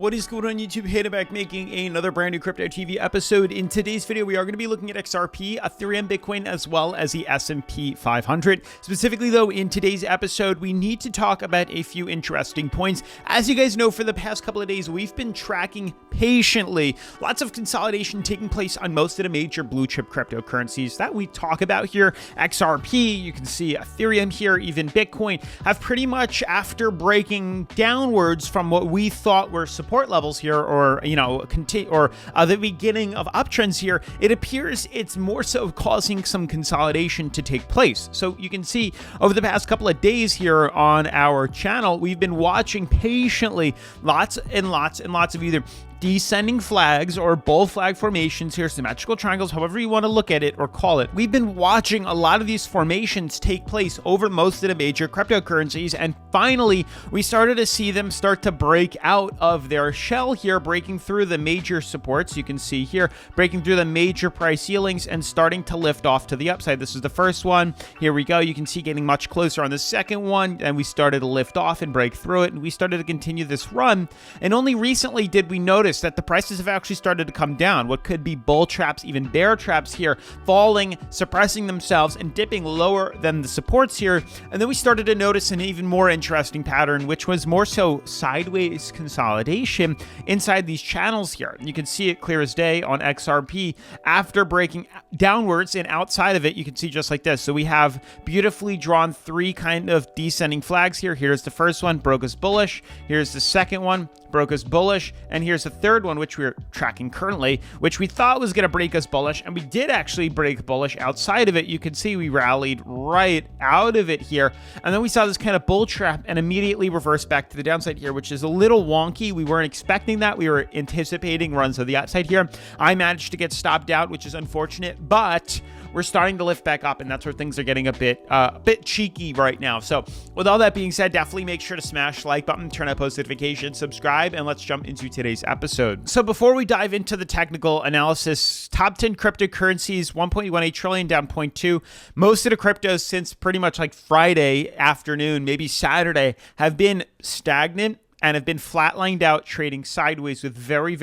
What is going on YouTube? Hayden back making another brand new Crypto TV episode. In today's video, we are going to be looking at XRP, Ethereum, Bitcoin, as well as the S&P 500. Specifically though, in today's episode, we need to talk about a few interesting points. As you guys know, for the past couple of days, we've been tracking patiently lots of consolidation taking place on most of the major blue chip cryptocurrencies that we talk about here. XRP, you can see Ethereum here, even Bitcoin have pretty much, after breaking downwards from what we thought were support levels here, or the beginning of uptrends here, it appears it's more so causing some consolidation to take place. So you can see over the past couple of days here on our channel, we've been watching patiently lots and lots of either descending flags or bull flag formations here, symmetrical triangles, however you want to look at it or call it. We've been watching a lot of these formations take place over most of the major cryptocurrencies, and finally we started to see them start to break out of their shell here, breaking through the major supports. You can see here, breaking through the major price ceilings and starting to lift off to the upside. This is the first one. Here we go. You can see getting much closer on the second one, and we started to lift off and break through it, and we started to continue this run. And only recently did we notice that the prices have actually started to come down. What could be bull traps, even bear traps here, falling, suppressing themselves and dipping lower than the supports here. And then we started to notice an even more interesting pattern, which was more so sideways consolidation inside these channels here. You can see it clear as day on XRP after breaking downwards, and outside of it, you can see just like this. So we have beautifully drawn three kind of descending flags here. Here's the first one, broke us bullish. Here's the second one, broke us bullish, and here's the third one, which we're tracking currently, which we thought was going to break us bullish, and we did actually break bullish outside of it. You can see we rallied right out of it here, and then we saw this kind of bull trap and immediately reversed back to the downside here, which is a little wonky. We weren't expecting that. We were anticipating runs to the upside here. I managed to get stopped out, which is unfortunate, but we're starting to lift back up, and that's where things are getting a bit cheeky right now. So with all that being said, definitely make sure to smash the like button, turn on post notifications, subscribe, and let's jump into today's episode. So before we dive into the technical analysis, top 10 cryptocurrencies, 1.18 trillion down 0.2. Most of the cryptos since pretty much like Friday afternoon, maybe Saturday, have been stagnant and have been flatlined out, trading sideways with very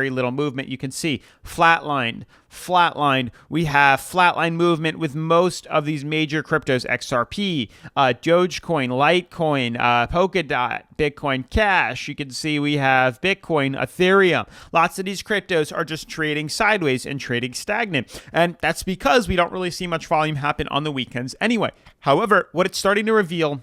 little movement. You can see flatlined. We have flatline movement with most of these major cryptos: XRP, Dogecoin, Litecoin, Polkadot, Bitcoin Cash. You can see we have Bitcoin, Ethereum. Lots of these cryptos are just trading sideways and trading stagnant. And that's because we don't really see much volume happen on the weekends anyway. However, what it's starting to reveal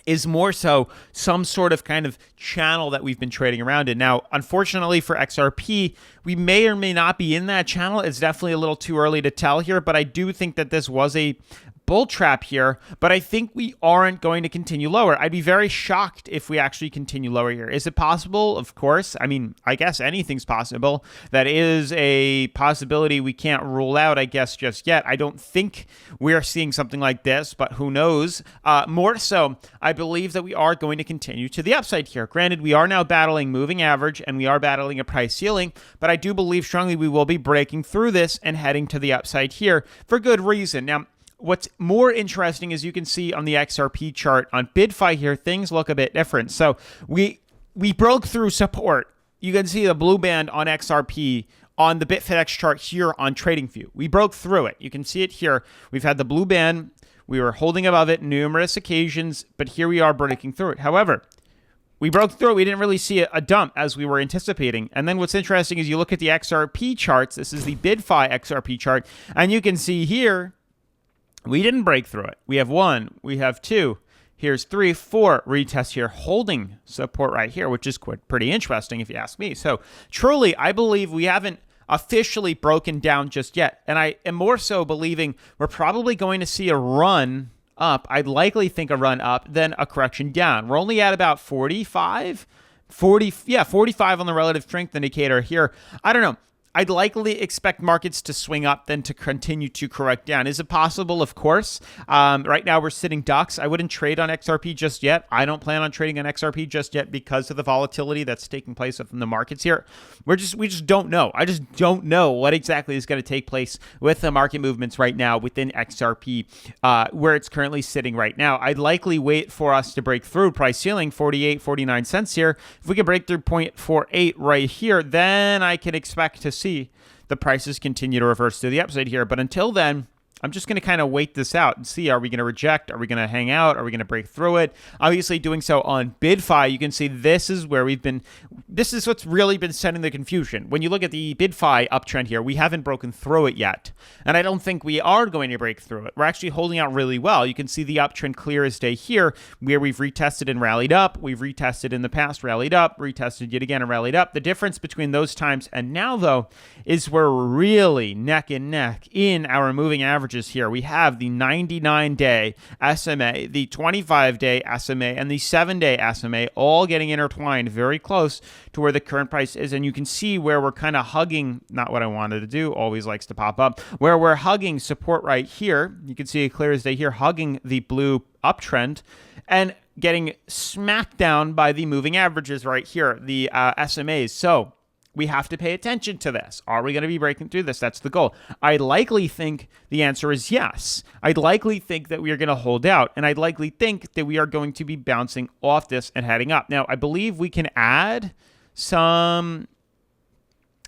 is more so some sort of kind of channel that we've been trading around in. Now, unfortunately for XRP, we may or may not be in that channel. It's definitely a little too early to tell here, but I do think that this was a bull trap here, but I think we aren't going to continue lower. I'd be very shocked if we actually continue lower here. Is it possible? Of course. I mean, I guess anything's possible. That is a possibility we can't rule out, I guess, just yet. I don't think we're seeing something like this, but who knows? More so, I believe that we are going to continue to the upside here. Granted, we are now battling moving average and we are battling a price ceiling, but I do believe strongly we will be breaking through this and heading to the upside here for good reason. Now, what's more interesting is you can see on the XRP chart on BidFi here, things look a bit different. So we broke through support. You can see the blue band on XRP on the BitFinex chart here on TradingView. We broke through it. You can see it here. We've had the blue band. We were holding above it numerous occasions, but here we are breaking through it. However, we broke through it. We didn't really see a dump as we were anticipating. And then what's interesting is you look at the XRP charts. This is the BidFi XRP chart, and you can see here, we didn't break through it. We have one, we have two, here's 3, 4 retest here, holding support right here, which is pretty interesting if you ask me. So truly, I believe we haven't officially broken down just yet. And I am more so believing we're probably going to see a run up. I'd likely think a run up, then a correction down. We're only at about 45 on the relative strength indicator here. I don't know. I'd likely expect markets to swing up than to continue to correct down. Is it possible? Of course. Right now we're sitting ducks. I wouldn't trade on XRP just yet. I don't plan on trading on XRP just yet because of the volatility that's taking place within the markets here. We just don't know. I just don't know what exactly is going to take place with the market movements right now within XRP, where it's currently sitting right now. I'd likely wait for us to break through price ceiling 48, 49 cents here. If we can break through 0.48 right here, then I can expect to see the prices continue to reverse to the upside here. But until then, I'm just going to kind of wait this out and see, are we going to reject? Are we going to hang out? Are we going to break through it? Obviously, doing so on BidFi, you can see this is where this is what's really been setting the confusion. When you look at the BidFi uptrend here, we haven't broken through it yet. And I don't think we are going to break through it. We're actually holding out really well. You can see the uptrend clear as day here, where we've retested and rallied up. We've retested in the past, rallied up, retested yet again and rallied up. The difference between those times and now, though, is we're really neck and neck in our moving averages here. We have the 99-day SMA, the 25-day SMA, and the 7-day SMA all getting intertwined very close to where the current price is. And you can see where we're kind of hugging, not what I wanted to do, always likes to pop up, where we're hugging support right here. You can see it clear as day here, hugging the blue uptrend and getting smacked down by the moving averages right here, the SMAs. So we have to pay attention to this. Are we going to be breaking through this? That's the goal. I likely think the answer is yes. I'd likely think that we are going to hold out, and I'd likely think that we are going to be bouncing off this and heading up. Now, I believe we can add some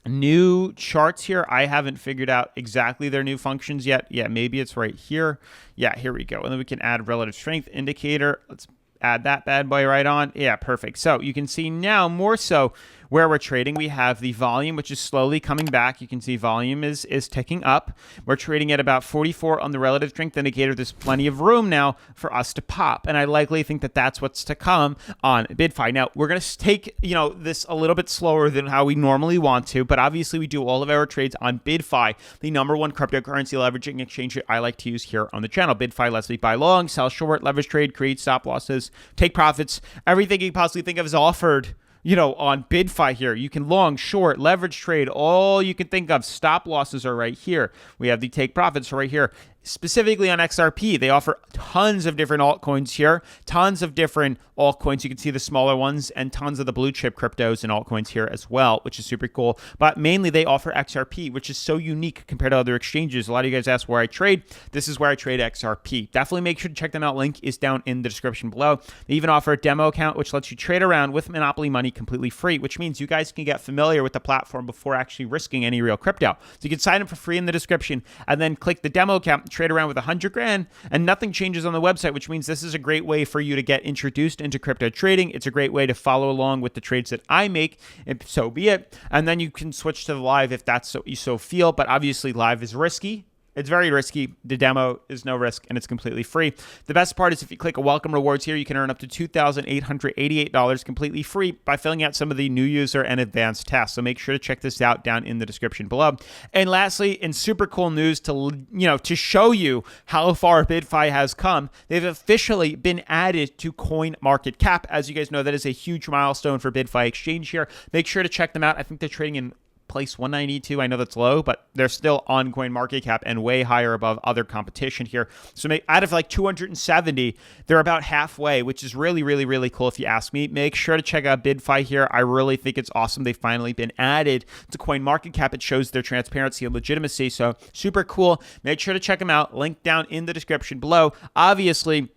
new charts here. I haven't figured out exactly their new functions yet. Yeah, maybe it's right here. Yeah, here we go. And then we can add relative strength indicator. Let's add that bad boy right on. Yeah, perfect. So you can see now more so where we're trading. We have the volume, which is slowly coming back. You can see volume is ticking up. We're trading at about 44 on the relative strength indicator. There's plenty of room now for us to pop. And I likely think that that's what's to come on BidFi. Now, we're going to take, this a little bit slower than how we normally want to, but obviously we do all of our trades on BidFi, the #1 cryptocurrency leveraging exchange that I like to use here on the channel. BidFi lets me buy long, sell short, leverage trade, create stop losses, take profits. Everything you can possibly think of is offered on BidFi here. You can long, short, leverage trade, all you can think of. Stop losses are right here. We have the take profits right here. Specifically on XRP, they offer tons of different altcoins here, tons of different altcoins. You can see the smaller ones and tons of the blue chip cryptos and altcoins here as well, which is super cool. But mainly they offer XRP, which is so unique compared to other exchanges. A lot of you guys ask where I trade. This is where I trade XRP. Definitely make sure to check them out. Link is down in the description below. They even offer a demo account, which lets you trade around with Monopoly money completely free, which means you guys can get familiar with the platform before actually risking any real crypto. So you can sign up for free in the description and then click the demo account, trade around with 100 grand, and nothing changes on the website, which means this is a great way for you to get introduced into crypto trading. It's a great way to follow along with the trades that I make, if so be it. And then you can switch to the live if that's so you so feel. But obviously, live is risky. It's very risky. The demo is no risk, and it's completely free. The best part is if you click a welcome rewards here, you can earn up to $2,888 completely free by filling out some of the new user and advanced tests. So make sure to check this out down in the description below. And lastly, in super cool news to show you how far BidFi has come, they've officially been added to CoinMarketCap. As you guys know, that is a huge milestone for BidFi Exchange here. Make sure to check them out. I think they're trading in place 192. I know that's low, but they're still on CoinMarketCap and way higher above other competition here. So out of like 270, they're about halfway, which is really, really, really cool if you ask me. Make sure to check out BidFi here. I really think it's awesome. They've finally been added to CoinMarketCap. It shows their transparency and legitimacy. So super cool. Make sure to check them out. Link down in the description below. Obviously,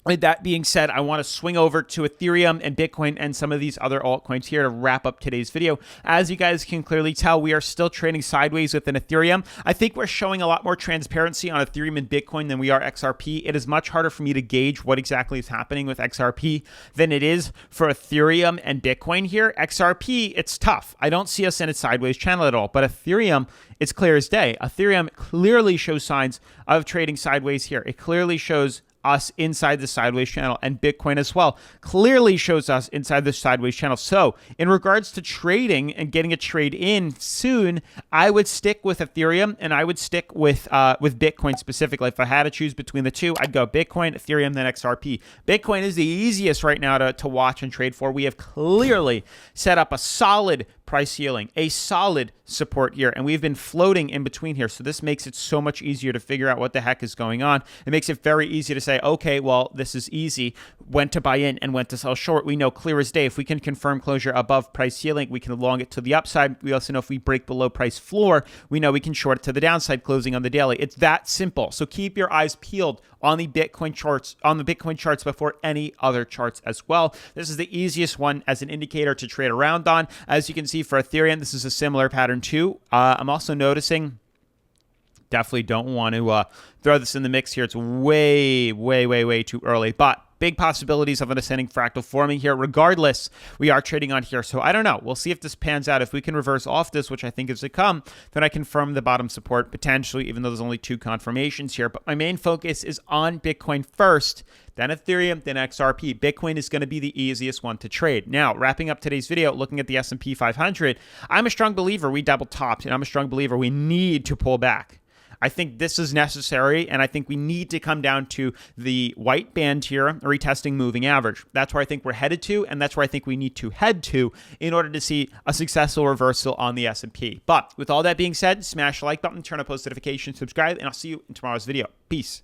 with that being said, I want to swing over to Ethereum and Bitcoin and some of these other altcoins here to wrap up today's video. As you guys can clearly tell, we are still trading sideways within Ethereum. I think we're showing a lot more transparency on Ethereum and Bitcoin than we are XRP. It is much harder for me to gauge what exactly is happening with XRP than it is for Ethereum and Bitcoin here. XRP, it's tough. I don't see us in a sideways channel at all, but Ethereum, it's clear as day. Ethereum clearly shows signs of trading sideways here. It clearly shows us inside the sideways channel, and Bitcoin as well clearly shows us inside the sideways channel. So in regards to trading and getting a trade in soon, I would stick with Ethereum and I would stick with Bitcoin specifically. If I had to choose between the two, I'd go Bitcoin, Ethereum, then XRP. Bitcoin is the easiest right now to watch and trade for. We have clearly set up a solid price ceiling, a solid support here, and we've been floating in between here. So this makes it so much easier to figure out what the heck is going on. It makes it very easy to say, okay, well, this is easy. When to buy in and when to sell short. We know clear as day. If we can confirm closure above price ceiling, we can long it to the upside. We also know if we break below price floor, we know we can short it to the downside, closing on the daily. It's that simple. So keep your eyes peeled on the Bitcoin charts before any other charts as well. This is the easiest one as an indicator to trade around on. As you can see for Ethereum, this is a similar pattern too. I'm also noticing, definitely don't want to throw this in the mix here. It's way too early, but big possibilities of an ascending fractal forming here. Regardless, we are trading on here. So I don't know. We'll see if this pans out. If we can reverse off this, which I think is to come, then I confirm the bottom support potentially, even though there's only 2 confirmations here. But my main focus is on Bitcoin first, then Ethereum, then XRP. Bitcoin is going to be the easiest one to trade. Now, wrapping up today's video, looking at the S&P 500, I'm a strong believer we double topped, and I'm a strong believer we need to pull back. I think this is necessary, and I think we need to come down to the white band here, retesting moving average. That's where I think we're headed to, and that's where I think we need to head to in order to see a successful reversal on the S&P. But with all that being said, smash the like button, turn on post notifications, subscribe, and I'll see you in tomorrow's video. Peace.